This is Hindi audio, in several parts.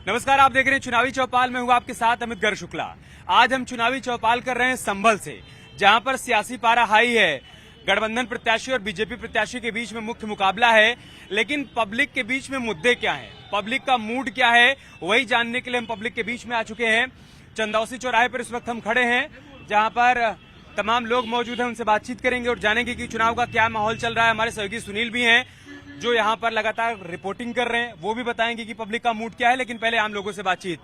नमस्कार, आप देख रहे हैं चुनावी चौपाल में हूँ आपके साथ अमित गर्ग शुक्ला। आज हम चुनावी चौपाल कर रहे हैं संभल से, जहां पर सियासी पारा हाई है। गठबंधन प्रत्याशी और बीजेपी प्रत्याशी के बीच में मुख्य मुकाबला है, लेकिन पब्लिक के बीच में मुद्दे क्या हैं, पब्लिक का मूड क्या है, वही जानने के लिए हम पब्लिक के बीच में आ चुके हैं। चंदौसी चौराहे पर इस वक्त हम खड़े हैं, जहां पर तमाम लोग मौजूद हैं। उनसे बातचीत करेंगे और जानेंगे कि चुनाव का क्या माहौल चल रहा है। हमारे सहयोगी सुनील भी हैं जो यहाँ पर लगातार रिपोर्टिंग कर रहे हैं, वो भी बताएंगे कि पब्लिक का मूड क्या है। लेकिन पहले आम लोगों से बातचीत।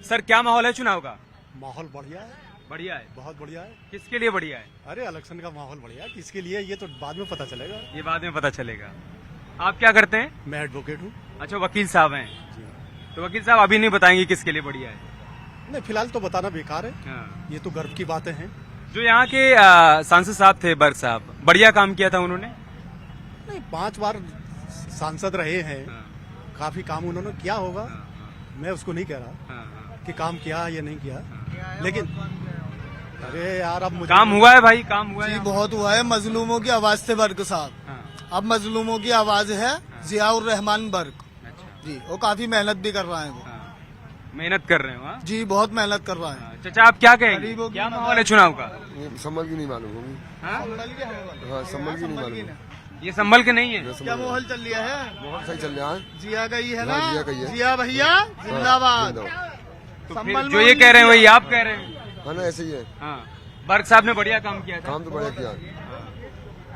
सर, क्या माहौल है चुनाव का? माहौल बढ़िया है। बढ़िया है, बहुत बढ़िया है। किसके लिए बढ़िया है? अरे इलेक्शन का माहौल बढ़िया है, किसके लिए ये तो बाद में पता चलेगा। ये बाद में पता चलेगा। आप क्या करते हैं? मैं एडवोकेट हूँ। अच्छा, वकील साहब हैं। जी तो वकील साहब अभी नहीं बताएंगे किसके लिए बढ़िया है? नहीं, फिलहाल तो बताना बेकार है। हाँ। ये तो गर्व की बातें हैं। जो यहाँ के सांसद साहब थे, बर्ग साहब, बढ़िया काम किया था उन्होंने। नहीं, 5 बार सांसद रहे हैं, काफी काम उन्होंने किया होगा। मैं उसको नहीं कह रहा कि काम किया या नहीं किया, लेकिन अरे यार अब मुझे काम हुआ है भाई, काम हुआ जी है। बहुत हुआ है। मजलूमों की आवाज थे बर्ग साहब, अब मजलूमों की आवाज है जियाउर रहमान बर्ग जी। वो काफी मेहनत भी कर रहे हैं वो। मेहनत कर रहे हो? हाँ? जी बहुत मेहनत कर रहे हैं। चाचा, आप क्या कहेंगे, गरीबों की क्या माहौल है चुनाव का? संभल की नहीं मालूम होगी। हाँ? हाँ, संभल की नहीं मालूम। ये संभल के नहीं है। क्या माहौल चल रहा है? बहुत सही चल रहा है। जिया गई है ना? हाँ, जिया गई है। जिया भैया जिंदाबाद। तो फिर जो ये कह रहे हैं वही आप कह रहे हैं। हाँ ना, ऐसे ही है। हाँ, बर्ग साहब ने बढ़िया काम किया था। काम तो बढ़िया किया।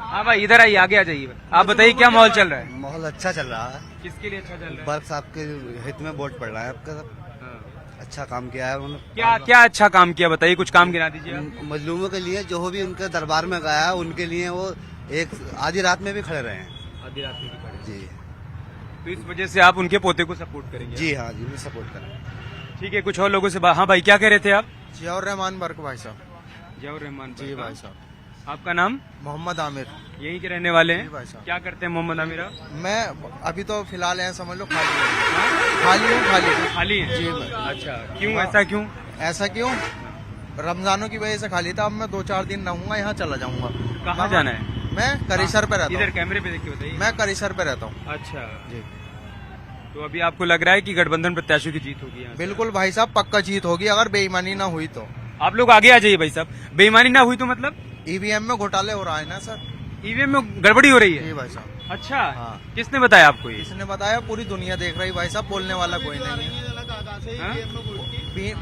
हाँ भाई, इधर आइए, आगे आ जाइए। आप बताइए क्या माहौल चल रहा है? माहौल अच्छा चल रहा है। किसके लिए अच्छा चल रहा है? बर्ग साहब के हित में वोट पड़ रहा है आपका। हाँ। अच्छा काम किया है उन्होंने। क्या क्या अच्छा काम किया, बताइए, कुछ काम गिना दीजिए आप। मजलूमों के लिए जो भी उनके दरबार में गया है, उनके लिए वो एक आधी रात में भी खड़े रहे हैं। आधी रात में भी खड़े। जी तो इस वजह से आप उनके पोते को सपोर्ट करेंगे? जी हाँ जी, मैं सपोर्ट करें। ठीक है, कुछ और लोगों से हाँ भाई, क्या कह रहे थे आप? जियाउर रहमान बर्ग भाई साहब। जवाहर रहमान जी भाई साहब। आपका नाम? मोहम्मद आमिर। यहीं के रहने वाले जी हैं? भाई साहब। क्या करते हैं मोहम्मद आमिर आप? मैं अभी तो फिलहाल है, समझ लो खाली हूँ। खाली खाली है? जी मैं। अच्छा, क्यों, ऐसा क्यों? ऐसा क्यों? रमजानों की वजह से खाली था। अब मैं 2-4 दिन रहूंगा, यहाँ चला जाऊंगा। कहाँ जाना है? मैं करिसर पे रहता इधर हूँ। कैमरे पे देख के बताइए। मैं करिसर पे रहता हूँ अच्छा जी। तो अभी आपको लग रहा है कि गठबंधन प्रत्याशियों की जीत होगी यहाँ से? बिल्कुल भाई साहब, पक्का जीत होगी अगर बेईमानी ना हुई तो। आप लोग आगे आ जाइए भाई साहब। बेईमानी ना हुई तो मतलब? ईवीएम में घोटाले हो रहा है ना सर। ईवीएम में गड़बड़ी हो रही है? जी भाई साहब। अच्छा, हाँ। किसने बताया आपको ये? इसने बताया, पूरी दुनिया देख रही भाई साहब, बोलने वाला कोई नहीं है। हाँ?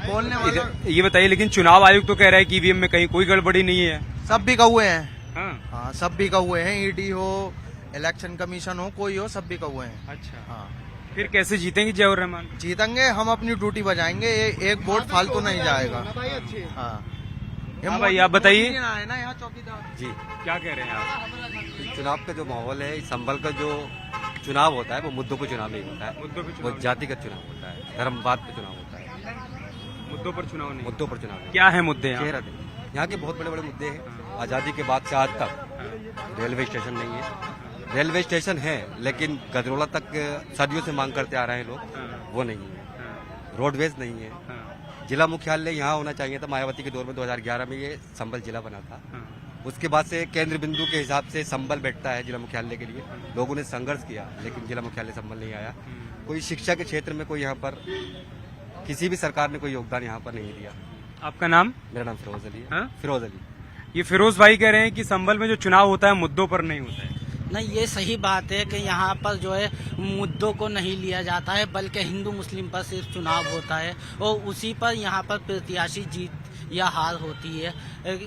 बोलने वाला ये बताइए, लेकिन चुनाव आयोग तो कह रहा है कि ईवीएम में कहीं कोई गड़बड़ी नहीं है। सब भी कौए हैं। हाँ? हाँ, सब भी कौए हैं। ईडी हो, इलेक्शन कमीशन हो, कोई हो, सब भी कौए हैं। अच्छा, हाँ, फिर कैसे जीतेंगे जवाहर रहमान? जीतेंगे हम, अपनी ड्यूटी बजाएंगे। एक वोट फालतू नहीं जाएगा। हाँ हाँ भाई, आप बताइए। है ना यहाँ चौकीदार जी, क्या कह रहे हैं आप? चुनाव का जो माहौल है, संभल का जो चुनाव होता है वो मुद्दों पर चुनाव नहीं होता है। मुद्दों पे वो चुनाव? जातिगत चुनाव होता है, धर्मवाद पे चुनाव होता है। मुद्दों पर चुनाव नहीं? मुद्दों पर चुनाव नहीं। क्या है मुद्दे यहाँ? चेहरा नहीं। यहाँ के बहुत बड़े बड़े मुद्दे हैं। आजादी के बाद से आज तक रेलवे स्टेशन नहीं है। रेलवे स्टेशन है लेकिन गजरोला तक सदियों से मांग करते आ रहे हैं लोग, वो नहीं है। रोडवेज नहीं है। जिला मुख्यालय यहाँ होना चाहिए था। मायावती के दौर में 2011 में ये संभल जिला बना था। उसके बाद से केंद्र बिंदु के हिसाब से संभल बैठता है जिला मुख्यालय के लिए। लोगों ने संघर्ष किया लेकिन जिला मुख्यालय संभल नहीं आया। कोई शिक्षा के क्षेत्र में कोई यहाँ पर किसी भी सरकार ने कोई योगदान यहाँ पर नहीं दिया। आपका नाम? मेरा नाम फिरोज अली है। हाँ? फिरोज अली। ये फिरोज भाई कह रहे हैं कि संभल में जो चुनाव होता है मुद्दों पर नहीं होता है। नहीं, ये सही बात है कि यहाँ पर जो है मुद्दों को नहीं लिया जाता है, बल्कि हिंदू मुस्लिम पर सिर्फ चुनाव होता है और उसी पर यहाँ पर प्रत्याशी जीत या हार होती है।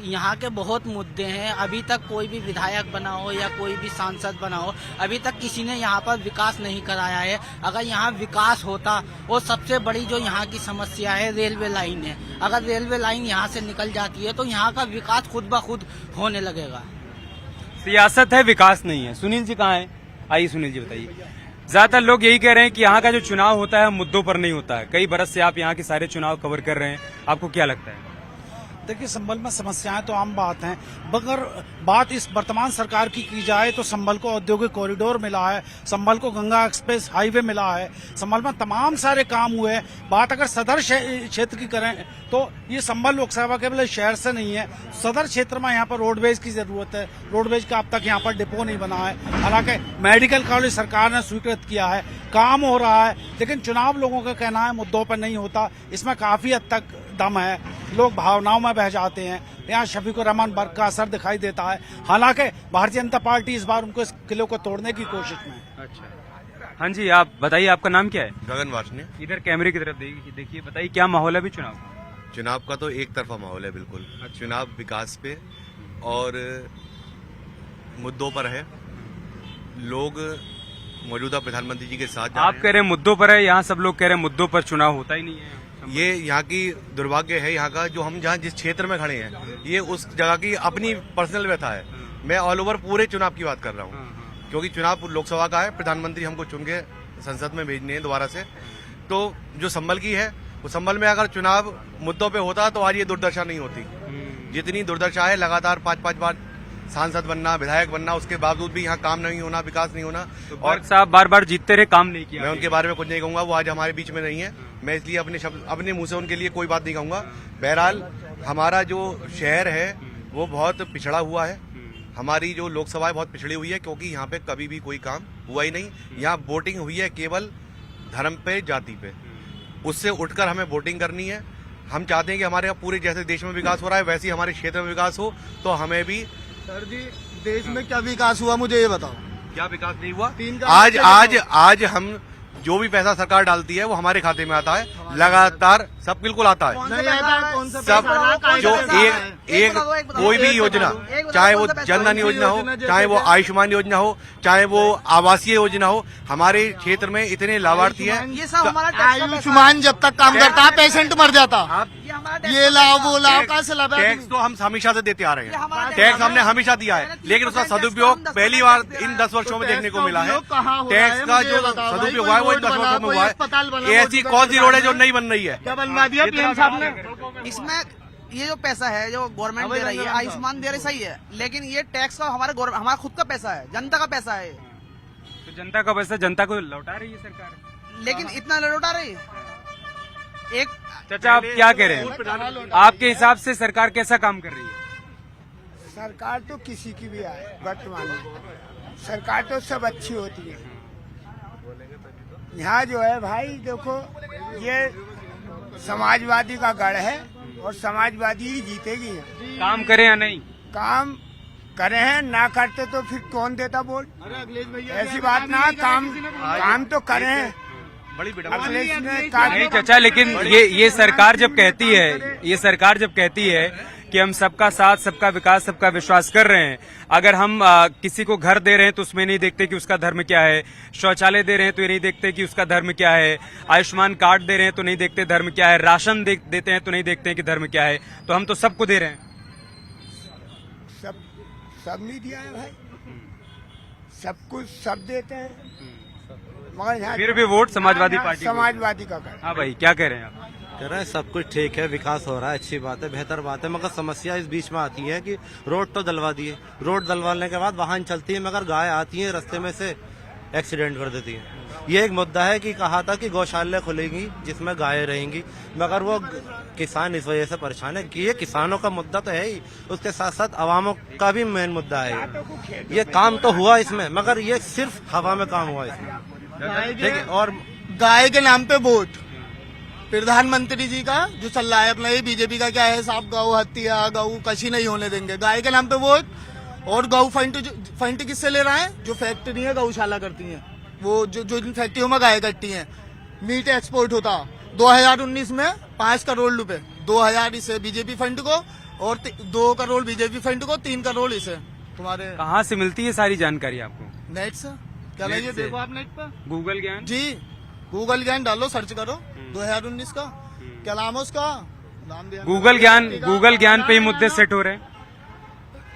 यहाँ के बहुत मुद्दे हैं। अभी तक कोई भी विधायक बना हो या कोई भी सांसद बना हो, अभी तक किसी ने यहाँ पर विकास नहीं कराया है। अगर यहाँ विकास होता, और सबसे बड़ी जो यहाँ की समस्या है रेलवे लाइन है, अगर रेलवे लाइन यहाँ से निकल जाती है तो यहाँ का विकास खुद ब खुद होने लगेगा। सियासत है, विकास नहीं है। सुनील जी कहाँ है? आइए सुनील जी, बताइए। ज्यादातर लोग यही कह रहे हैं कि यहाँ का जो चुनाव होता है मुद्दों पर नहीं होता है। कई बरस से आप यहाँ के सारे चुनाव कवर कर रहे हैं, आपको क्या लगता है? है कि संभल में समस्याएं तो आम बात हैं, मगर बात इस वर्तमान सरकार की जाए तो संभल को औद्योगिक कॉरिडोर मिला है, संभल को गंगा एक्सप्रेस हाईवे मिला है, संभल में तमाम सारे काम हुए हैं। बात अगर सदर क्षेत्र की करें तो ये संभल लोकसभा केवल शहर से नहीं है, सदर क्षेत्र में यहाँ पर रोडवेज की जरूरत है। रोडवेज का अब तक यहाँ पर डिपो नहीं बना है। हालांकि मेडिकल कॉलेज सरकार ने स्वीकृत किया है, काम हो रहा है, लेकिन चुनाव लोगों का कहना है मुद्दों पर नहीं होता। इसमें काफी हद तक दम है, लोग भावनाओं में बह जाते हैं। यहाँ शफीकुर रहमान बर्क का असर दिखाई देता है। हालांकि भारतीय जनता पार्टी इस बार उनको इस किले को तोड़ने की कोशिश में है। अच्छा, हाँ जी, आप बताइए, आपका नाम क्या है? गगन वार्ष्णेय। इधर कैमरे की तरफ देखिए, बताइए क्या माहौल है अभी चुनाव? चुनाव का तो एक तरफा माहौल है बिल्कुल। चुनाव विकास पे और मुद्दों पर है। लोग मौजूदा प्रधानमंत्री जी के साथ आप कह रहे हैं मुद्दों पर है, यहाँ सब लोग कह रहे हैं मुद्दों पर चुनाव होता ही नहीं है। ये यहाँ की दुर्भाग्य है। यहाँ का जो हम जहाँ जिस क्षेत्र में खड़े हैं, ये उस जगह की अपनी पर्सनल व्यथा है। मैं ऑल ओवर पूरे चुनाव की बात कर रहा हूँ, क्योंकि चुनाव लोकसभा का है, प्रधानमंत्री हमको चुन के संसद में भेजने हैं दोबारा से। तो जो संभल की है, वो संभल में अगर चुनाव मुद्दों पे होता तो आज ये दुर्दशा नहीं होती। जितनी दुर्दशा है, लगातार 5-5 बार सांसद बनना, विधायक बनना, उसके बावजूद भी यहाँ काम नहीं होना, विकास नहीं होना। तो और साहब बार बार जीतते रहे, काम नहीं किया। मैं उनके बारे में कुछ नहीं कहूंगा, वो आज हमारे बीच में नहीं है। मैं इसलिए अपने मुंह से उनके लिए कोई बात नहीं कहूंगा। बहरहाल हमारा जो शहर है वो बहुत पिछड़ा हुआ है। हमारी जो लोकसभा है बहुत पिछड़ी हुई है, क्योंकि यहाँ पे कभी भी कोई काम हुआ ही नहीं। यहाँ वोटिंग हुई है केवल धर्म पे, जाति पे। उससे उठकर हमें वोटिंग करनी है। हम चाहते हैं कि हमारे पूरे जैसे देश में विकास हो रहा है, वैसे ही हमारे क्षेत्र में विकास हो। तो हमें भी सर जी, देश में क्या विकास हुआ मुझे ये बताओ। क्या विकास नहीं हुआ? 3 आज हम जो भी पैसा सरकार डालती है वो हमारे खाते में आता है, लगातार सब बिल्कुल आता है। सब जो एक कोई भी योजना, चाहे वो जनधन योजना हो, चाहे वो आयुष्मान योजना हो, चाहे वो आवासीय योजना हो, हमारे क्षेत्र में इतने लाभार्थी हैं। आयुष्मान जब तक काम करता है पेशेंट मर जाता। ये लाभ वो लाभ कहाँ से लाभ? टैक्स तो हम हमेशा से देते आ रहे हैं, टैक्स हमने हमेशा दिया है, लेकिन उसका सदुपयोग पहली बार इन 10 वर्षों में देखने को मिला है। टैक्स का जो सदुपयोग हुआ है वो इन 10 वर्षों में हुआ है। ऐसी कौन सी रोड है जो नहीं बन रही है? क्या बनवा दिया पीएम साहब ने? इसमें ये जो पैसा है जो गवर्नमेंट दे रही है, आयुष्मान दे रही, सही है, लेकिन ये टैक्स का हमारा खुद का पैसा है, जनता का पैसा है। तो जनता का पैसा जनता को लौटा रही है सरकार, लेकिन इतना लौटा रही है। एक चाचा आप क्या कह रहे हैं? आपके हिसाब से सरकार कैसा काम कर रही है? सरकार तो किसी की भी आए, वर्तमान में सरकार तो सब अच्छी होती है। यहाँ जो है भाई देखो, ये समाजवादी का गढ़ है और समाजवादी ही जीतेगी। काम करें या नहीं? काम करे हैं, ना करते तो फिर कौन देता वोट? ऐसी बात ना, काम तो करें। नहीं चाचा, लेकिन ये सरकार जब कहती है कि हम सबका साथ, सबका विकास, सबका विश्वास कर रहे हैं, अगर हम किसी को घर दे रहे हैं तो उसमें नहीं देखते कि उसका धर्म क्या है, शौचालय दे रहे हैं तो ये नहीं देखते कि उसका धर्म क्या है, आयुष्मान कार्ड दे रहे हैं तो नहीं देखते धर्म क्या है, राशन देते हैं तो नहीं देखते कि धर्म क्या है, तो हम तो सबको दे रहे हैं। सब नहीं दिया है भाई, सब कुछ सब देते हैं, मगर फिर भी वोट समाजवादी पार्टी, समाजवादी का कर। हाँ भाई, क्या कह रहे हैं आप? कह रहे हैं सब कुछ ठीक है, विकास हो रहा है, अच्छी बात है, बेहतर बात है, मगर समस्या इस बीच में आती है कि रोड तो डलवा दिए, रोड डलवाने के बाद वाहन चलती है, मगर गाय आती है रास्ते में से एक्सीडेंट कर देती है। ये एक मुद्दा है कि कहा था कि गौशाला खुलेगी जिसमें गायें रहेंगी, मगर वो किसान इस वजह से परेशान है कि ये किसानों का मुद्दा तो है ही, उसके साथ साथ अवामों का भी मेन मुद्दा है। ये काम तो हुआ इसमें, मगर ये सिर्फ हवा में काम हुआ इसमें। देखिए, और गाय के नाम पे वोट, प्रधानमंत्री जी का जो चल रहा है अपना, ये बीजेपी का क्या है साहब, गौ हत्या, गौ कशी नहीं होने देंगे, गाय के नाम पे वोट। और गौ फंड किससे ले रहा है? जो फैक्ट्री है गौशाला करती हैं, वो जो इन फैक्ट्रियों में गाय कटती हैं, मीट एक्सपोर्ट होता 2019 में 5 करोड़ रुपए, 2000 इसे बीजेपी फंड को और 2 करोड़ बीजेपी फंड को, 3 करोड़ इसे। तुम्हारे कहाँ से मिलती है सारी जानकारी आपको? नेट से। क्या लगे देखो आप नेट पर, गूगल ज्ञान जी, गूगल ज्ञान डालो, सर्च करो 2019 का, क्या नाम है उसका, नाम दिया गूगल ज्ञान पे ही मुद्दे सेट हो रहे हैं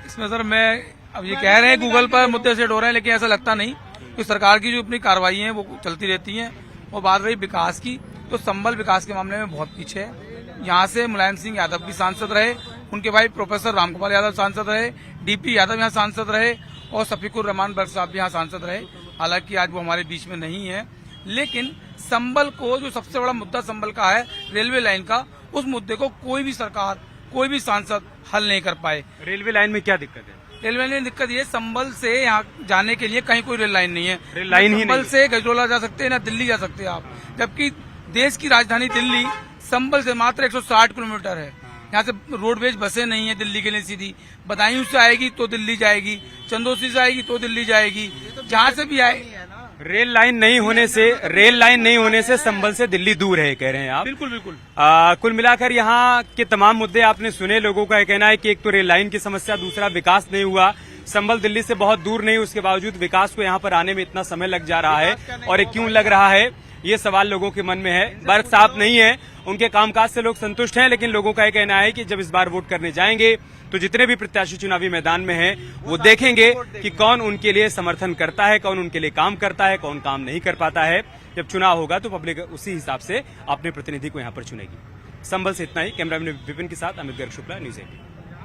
इसमें। सर मैं अब ये कह रहे हैं गूगल पर मुद्दे सेट हो रहे हैं, लेकिन ऐसा लगता नहीं, कि सरकार की जो अपनी कार्रवाई है वो चलती रहती हैं। और बात रही विकास की, तो संभल विकास के मामले में बहुत पीछे है। यहाँ से मुलायम सिंह यादव भी सांसद रहे, उनके भाई प्रोफेसर रामगोपाल यादव सांसद रहे, डीपी यादव यहाँ सांसद रहे और शफीकुर रहमान बर्क साहब भी यहाँ सांसद रहे। हालांकि आज वो हमारे बीच में नहीं है, लेकिन संभल को जो सबसे बड़ा मुद्दा संभल का है रेलवे लाइन का, उस मुद्दे को कोई भी सरकार, कोई भी सांसद हल नहीं कर पाए। रेलवे लाइन में क्या दिक्कत है? रेलवे लाइन में दिक्कत ये, संभल से यहाँ जाने के लिए कहीं कोई रेल लाइन नहीं है। रेल लाइन ही संभल नहीं से गजरोला जा सकते हैं ना दिल्ली जा सकते हैं आप, जबकि देश की राजधानी दिल्ली संभल से मात्र 160 किलोमीटर है। यहाँ से रोडवेज बसें नहीं है दिल्ली के लिए सीधी, बदायूं से आएगी तो दिल्ली जाएगी, चंदौसी से आएगी तो दिल्ली जाएगी, जहाँ से भी आए। रेल लाइन नहीं होने से संभल से दिल्ली दूर है, कह रहे हैं आप? बिल्कुल बिल्कुल। कुल मिलाकर यहाँ के तमाम मुद्दे आपने सुने। लोगों का यह कहना है कि एक तो रेल लाइन की समस्या, दूसरा विकास नहीं हुआ। संभल दिल्ली से बहुत दूर नहीं, उसके बावजूद विकास को यहाँ पर आने में इतना समय लग जा रहा है, और ये क्यों लग रहा है, ये सवाल लोगों के मन में है। बर्क साहब नहीं है, उनके कामकाज से लोग संतुष्ट हैं, लेकिन लोगों का यह कहना है कि जब इस बार वोट करने जाएंगे तो जितने भी प्रत्याशी चुनावी मैदान में हैं वो देखेंगे कि कौन उनके लिए समर्थन करता है, कौन उनके लिए काम करता है, कौन काम नहीं कर पाता है। जब चुनाव होगा तो पब्लिक उसी हिसाब से अपने प्रतिनिधि को यहाँ पर चुनेगी। संभल से इतना ही। कैमरामैन विपिन के साथ अमित गर्ग शुक्ला, न्यूज़ 18।